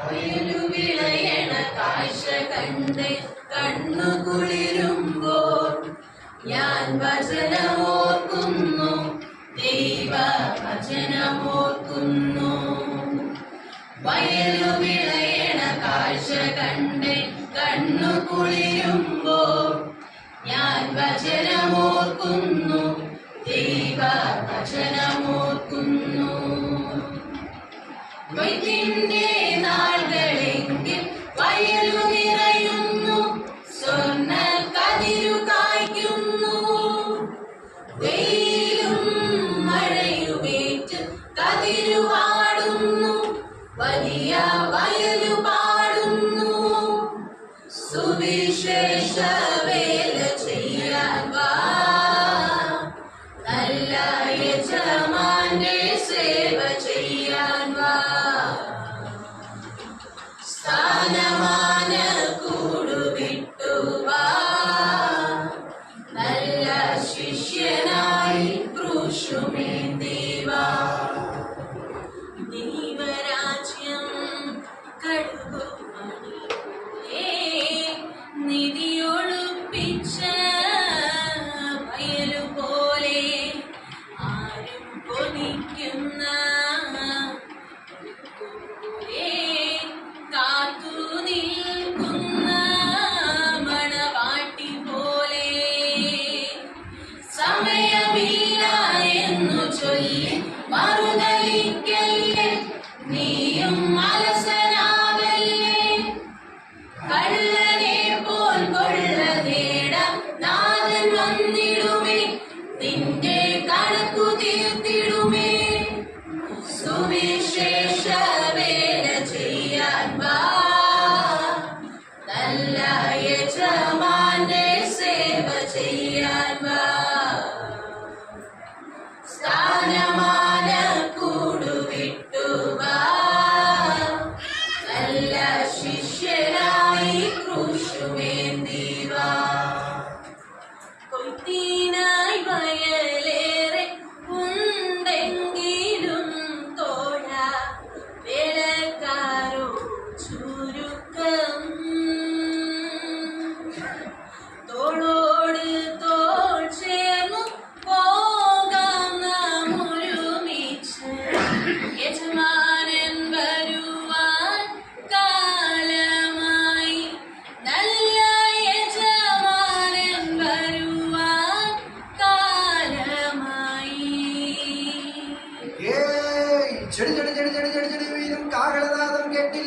വയലു വിളയണ കാഴ്ച കണ്ട് കണ്ണു കുളിരുമ്പോൾ ഞാൻ വചനമോർക്കുന്നു, ദൈവ വചനമോർക്കുന്നു. വയലു വിളയണ കാഴ്ച കണ്ട് കണ്ണു കുളിരുമ്പോൾ ഞാൻ വചനമോർക്കുന്നു, ദൈവ വചനമോർക്കുന്നു. കൊയ്ത്തിന്റെ നാളുകളെങ്കിൽ വയലു നിറയുന്നു, സ്വർണ്ണ കതിരു കായ്ക്കുന്നു. വെയിലും മഴയുമേറ്റ് കതിരു വാടുന്നു, വലിയ വയലു